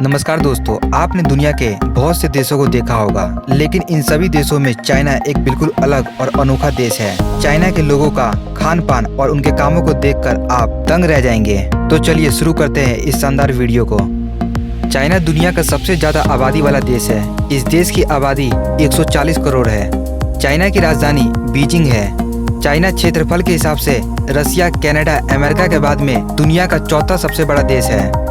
नमस्कार दोस्तों, आपने दुनिया के बहुत से देशों को देखा होगा, लेकिन इन सभी देशों में चाइना एक बिल्कुल अलग और अनोखा देश है। चाइना के लोगों का खान पान और उनके कामों को देखकर आप दंग रह जाएंगे। तो चलिए शुरू करते हैं इस शानदार वीडियो को। चाइना दुनिया का सबसे ज्यादा आबादी वाला देश है। इस देश की आबादी 140 करोड़ है। चाइना की राजधानी बीजिंग है। चाइना क्षेत्रफल के हिसाब से रसिया, कनाडा, अमेरिका के बाद में दुनिया का चौथा सबसे बड़ा देश है।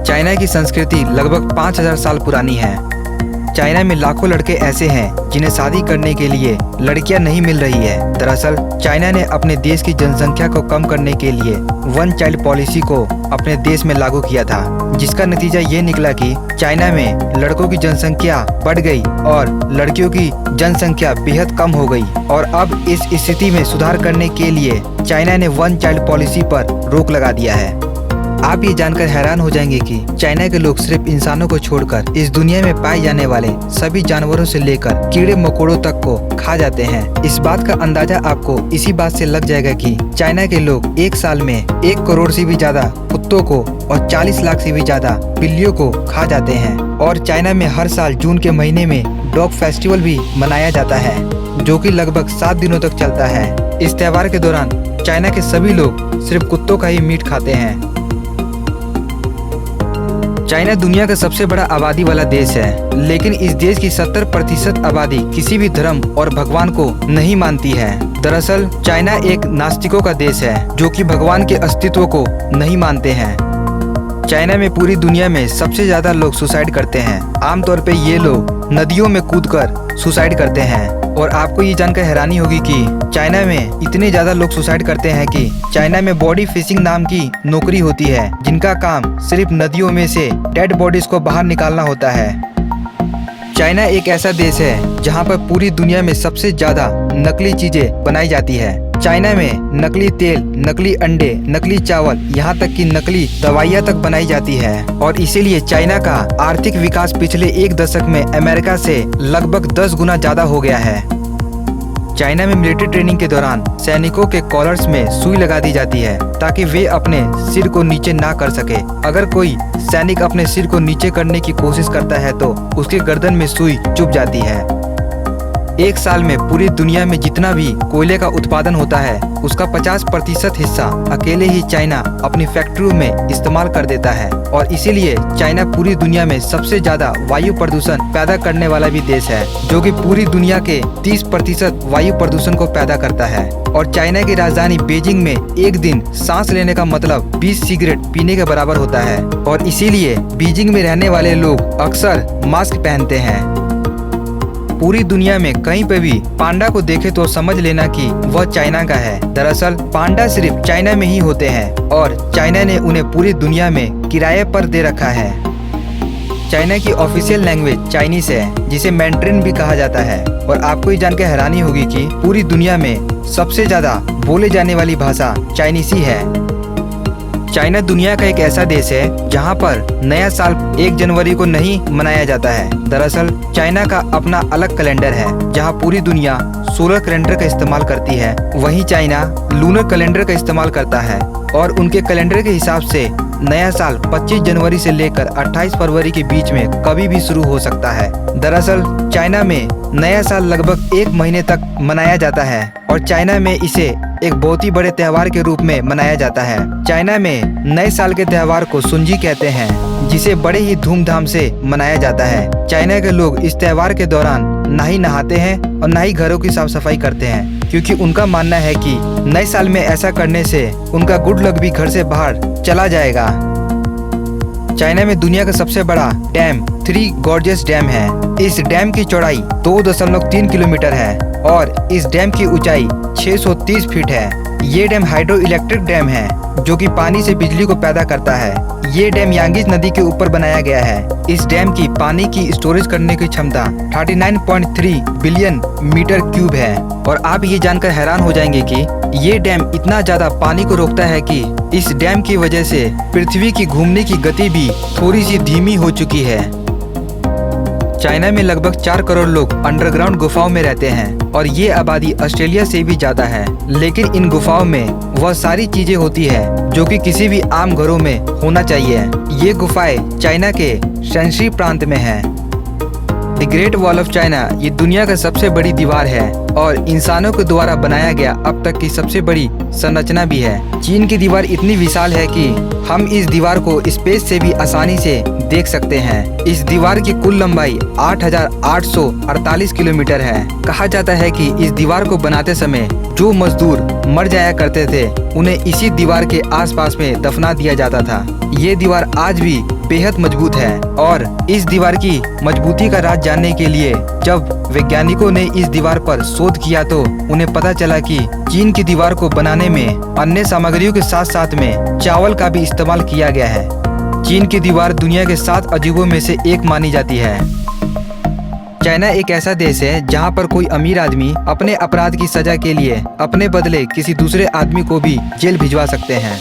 चाइना की संस्कृति लगभग 5000 साल पुरानी है। चाइना में लाखों लड़के ऐसे हैं जिन्हें शादी करने के लिए लड़कियां नहीं मिल रही है। दरअसल चाइना ने अपने देश की जनसंख्या को कम करने के लिए वन चाइल्ड पॉलिसी को अपने देश में लागू किया था, जिसका नतीजा ये निकला कि चाइना में लड़कों की जनसंख्या बढ़ गई और लड़कियों की जनसंख्या बेहद कम हो गई। और अब इस स्थिति में सुधार करने के लिए चाइना ने वन चाइल्ड पॉलिसी पर रोक लगा दिया है। आप ये जानकर हैरान हो जाएंगे कि चाइना के लोग सिर्फ इंसानों को छोड़कर इस दुनिया में पाए जाने वाले सभी जानवरों से लेकर कीड़े मकोड़ों तक को खा जाते हैं। इस बात का अंदाजा आपको इसी बात से लग जाएगा कि चाइना के लोग एक साल में 1 करोड़ से भी ज्यादा कुत्तों को और 40 लाख से भी ज्यादा बिल्लियों को खा जाते हैं। और चाइना में हर साल जून के महीने में डॉग फेस्टिवल भी मनाया जाता है, जो कि लगभग 7 दिनों तक चलता है। इस त्योहार के दौरान चाइना के सभी लोग सिर्फ कुत्तों का ही मीट खाते हैं। चाइना दुनिया का सबसे बड़ा आबादी वाला देश है, लेकिन इस देश की 70% आबादी किसी भी धर्म और भगवान को नहीं मानती है। दरअसल चाइना एक नास्तिकों का देश है, जो कि भगवान के अस्तित्व को नहीं मानते हैं। चाइना में पूरी दुनिया में सबसे ज्यादा लोग सुसाइड करते हैं। आमतौर पे ये लोग नदियों में कूदकर सुसाइड करते हैं। और आपको ये जानकर हैरानी होगी कि चाइना में इतने ज्यादा लोग सुसाइड करते हैं कि चाइना में बॉडी फिशिंग नाम की नौकरी होती है, जिनका काम सिर्फ नदियों में से डेड बॉडीज को बाहर निकालना होता है। चाइना एक ऐसा देश है जहां पर पूरी दुनिया में सबसे ज्यादा नकली चीजें बनाई जाती है। चाइना में नकली तेल, नकली अंडे, नकली चावल, यहाँ तक कि नकली दवाइयाँ तक बनाई जाती है। और इसीलिए चाइना का आर्थिक विकास पिछले 1 दशक में अमेरिका से लगभग 10 गुना ज्यादा हो गया है। चाइना में मिलिट्री ट्रेनिंग के दौरान सैनिकों के कॉलर्स में सुई लगा दी जाती है, ताकि वे अपने सिर को नीचे ना कर सके। अगर कोई सैनिक अपने सिर को नीचे करने की कोशिश करता है तो उसके गर्दन में सुई चुभ जाती है। एक साल में पूरी दुनिया में जितना भी कोयले का उत्पादन होता है, उसका 50% हिस्सा अकेले ही चाइना अपनी फैक्ट्रियों में इस्तेमाल कर देता है। और इसीलिए चाइना पूरी दुनिया में सबसे ज्यादा वायु प्रदूषण पैदा करने वाला भी देश है, जो कि पूरी दुनिया के 30% वायु प्रदूषण को पैदा करता है। और चाइना की राजधानी बीजिंग में एक दिन सांस लेने का मतलब 20 सिगरेट पीने के बराबर होता है। और इसीलिए बीजिंग में रहने वाले लोग अक्सर मास्क पहनते हैं। पूरी दुनिया में कहीं पे भी पांडा को देखे तो समझ लेना कि वह चाइना का है। दरअसल पांडा सिर्फ चाइना में ही होते हैं और चाइना ने उन्हें पूरी दुनिया में किराए पर दे रखा है। चाइना की ऑफिशियल लैंग्वेज चाइनीस है, जिसे मैंड्रिन भी कहा जाता है। और आपको ये जानकर हैरानी होगी कि पूरी दुनिया में सबसे ज्यादा बोले जाने वाली भाषा चाइनीस ही है। चाइना दुनिया का एक ऐसा देश है जहां पर नया साल 1 जनवरी को नहीं मनाया जाता है। दरअसल चाइना का अपना अलग कैलेंडर है, जहां पूरी दुनिया सोलर कैलेंडर का इस्तेमाल करती है। वहीं चाइना लूनर कैलेंडर का इस्तेमाल करता है। और उनके कैलेंडर के हिसाब से नया साल 25 जनवरी से लेकर 28 फरवरी के बीच में कभी भी शुरू हो सकता है। दरअसल चाइना में नया साल लगभग 1 महीने तक मनाया जाता है और चाइना में इसे एक बहुत ही बड़े त्योहार के रूप में मनाया जाता है। चाइना में नए साल के त्योहार को सुंजी कहते हैं, जिसे बड़े ही धूमधाम से मनाया जाता है। चाइना के लोग इस त्योहार के दौरान ना ही नहाते हैं और ना ही घरों की साफ सफाई करते हैं, क्योंकि उनका मानना है कि नए साल में ऐसा करने से उनका गुड लक भी घर से बाहर चला जाएगा। चाइना में दुनिया का सबसे बड़ा डैम 3 गॉर्जियस डैम है। इस डैम की चौड़ाई 2.3 किलोमीटर है और इस डैम की ऊंचाई 630 फीट है। ये डैम हाइड्रो इलेक्ट्रिक डैम है, जो कि पानी से बिजली को पैदा करता है। ये डैम यांगीज नदी के ऊपर बनाया गया है। इस डैम की पानी की स्टोरेज करने की क्षमता 39.3 बिलियन मीटर क्यूब है। और आप ये जानकर हैरान हो जाएंगे कि ये डैम इतना ज्यादा पानी को रोकता है कि इस डैम की वजह से पृथ्वी की घूमने की गति भी थोड़ी सी धीमी हो चुकी है। चाइना में लगभग 4 करोड़ लोग अंडरग्राउंड गुफाओं में रहते हैं और ये आबादी ऑस्ट्रेलिया से भी ज्यादा है। लेकिन इन गुफाओं में वह सारी चीजें होती है जो कि किसी भी आम घरों में होना चाहिए। ये गुफाएं चाइना के शैनशी प्रांत में है। The great wall of China ये दुनिया का सबसे बड़ी दीवार है और इंसानों के द्वारा बनाया गया अब तक की सबसे बड़ी संरचना भी है। चीन की दीवार इतनी विशाल है कि हम इस दीवार को स्पेस से भी आसानी से देख सकते हैं। इस दीवार की कुल लंबाई 8,848 किलोमीटर है। कहा जाता है कि इस दीवार को बनाते समय जो मजदूर मर जाया करते थे उन्हें इसी दीवार के आसपास में दफना दिया जाता था। ये दीवार आज भी बेहद मजबूत है और इस दीवार की मजबूती का राज जानने के लिए जब वैज्ञानिकों ने इस दीवार पर शोध किया तो उन्हें पता चला कि चीन की दीवार को बनाने में अन्य सामग्रियों के साथ साथ में चावल का भी इस्तेमाल किया गया है। चीन की दीवार दुनिया के 7 अजूबों में से एक मानी जाती है। चाइना एक ऐसा देश है जहां पर कोई अमीर आदमी अपने अपराध की सजा के लिए अपने बदले किसी दूसरे आदमी को भी जेल भिजवा सकते हैं।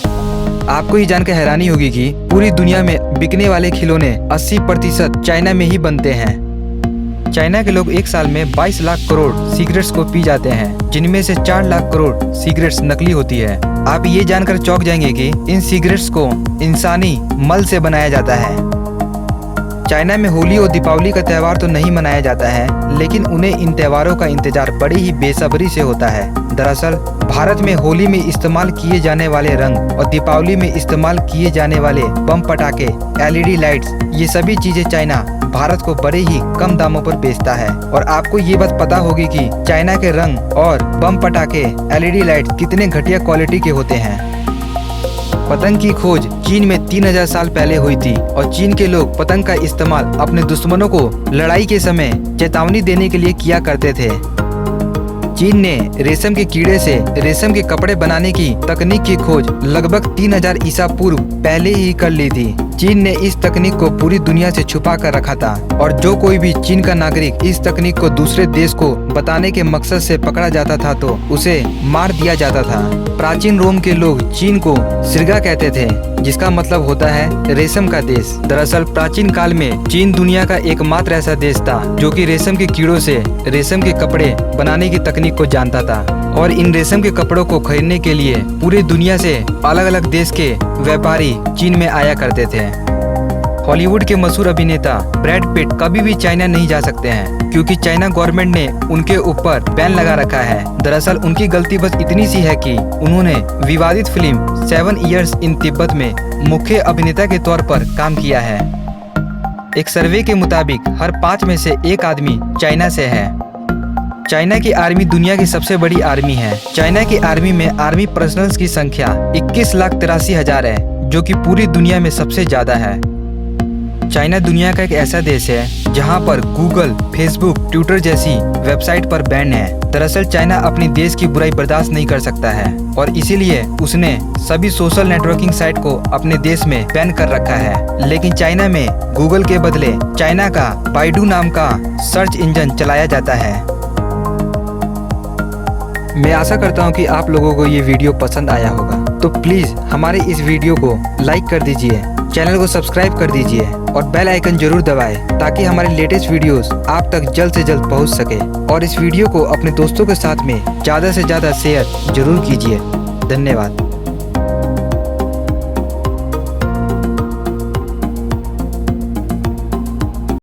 आपको ये जानकर हैरानी होगी कि पूरी दुनिया में बिकने वाले खिलौने 80% चाइना में ही बनते हैं। चाइना के लोग एक साल में 22 लाख करोड़ सिगरेट्स को पी जाते हैं, जिनमें से 4 लाख करोड़ सिगरेट्स नकली होती है। आप ये जानकर चौंक जाएंगे कि इन सिगरेट्स को इंसानी मल से बनाया जाता है। चाइना में होली और दीपावली का त्यौहार तो नहीं मनाया जाता है, लेकिन उन्हें इन त्योहारों का इंतजार बड़ी ही बेसब्री से होता है। दरअसल भारत में होली में इस्तेमाल किए जाने वाले रंग और दीपावली में इस्तेमाल किए जाने वाले बम पटाखे, LED लाइट्स, ये सभी चीजें चाइना भारत को बड़े ही कम दामों पर बेचता है। और आपको ये बात पता होगी कि चाइना के रंग और बम पटाखे, LED लाइट्स कितने घटिया क्वालिटी के होते हैं। पतंग की खोज चीन में 3000 साल पहले हुई थी और चीन के लोग पतंग का इस्तेमाल अपने दुश्मनों को लड़ाई के समय चेतावनी देने के लिए किया करते थे। चीन ने रेशम के कीड़े से रेशम के कपड़े बनाने की तकनीक की खोज लगभग 3000 ईसा पूर्व पहले ही कर ली थी। चीन ने इस तकनीक को पूरी दुनिया से छुपा कर रखा था और जो कोई भी चीन का नागरिक इस तकनीक को दूसरे देश को बताने के मकसद से पकड़ा जाता था तो उसे मार दिया जाता था। प्राचीन रोम के लोग चीन को सिर्गा कहते थे, जिसका मतलब होता है रेशम का देश। दरअसल प्राचीन काल में चीन दुनिया का एकमात्र ऐसा देश था जो कि रेशम के कीड़ों से रेशम के कपड़े बनाने की तकनीक को जानता था और इन रेशम के कपड़ों को खरीदने के लिए पूरी दुनिया से अलग अलग देश के व्यापारी चीन में आया करते थे। हॉलीवुड के मशहूर अभिनेता ब्रैड पिट कभी भी चाइना नहीं जा सकते हैं क्योंकि चाइना गवर्नमेंट ने उनके ऊपर बैन लगा रखा है। दरअसल उनकी गलती बस इतनी सी है कि उन्होंने विवादित फिल्म 7 इयर्स इन तिब्बत में मुख्य अभिनेता के तौर पर काम किया है। एक सर्वे के मुताबिक हर 5 में से 1 आदमी चाइना से है। चाइना की आर्मी दुनिया की सबसे बड़ी आर्मी है। चाइना की आर्मी में आर्मी पर्सनल्स की संख्या 21,83,000 है, जो कि पूरी दुनिया में सबसे ज्यादा है। चाइना दुनिया का एक ऐसा देश है जहां पर गूगल, फेसबुक, ट्विटर जैसी वेबसाइट पर बैन है। दरअसल चाइना अपनी देश की बुराई बर्दाश्त नहीं कर सकता है और इसीलिए उसने सभी सोशल नेटवर्किंग साइट को अपने देश में बैन कर रखा है। लेकिन चाइना में गूगल के बदले चाइना का बाइडू नाम का सर्च इंजन चलाया जाता है। मैं आशा करता हूं कि आप लोगों को ये वीडियो पसंद आया होगा, तो प्लीज हमारे इस वीडियो को लाइक कर दीजिए, चैनल को सब्सक्राइब कर दीजिए और बेल आइकन जरूर दबाएं ताकि हमारे लेटेस्ट वीडियोस आप तक जल्द से जल्द पहुंच सके। और इस वीडियो को अपने दोस्तों के साथ में ज़्यादा से ज़्यादा शेयर जरूर कीजिए। धन्यवाद।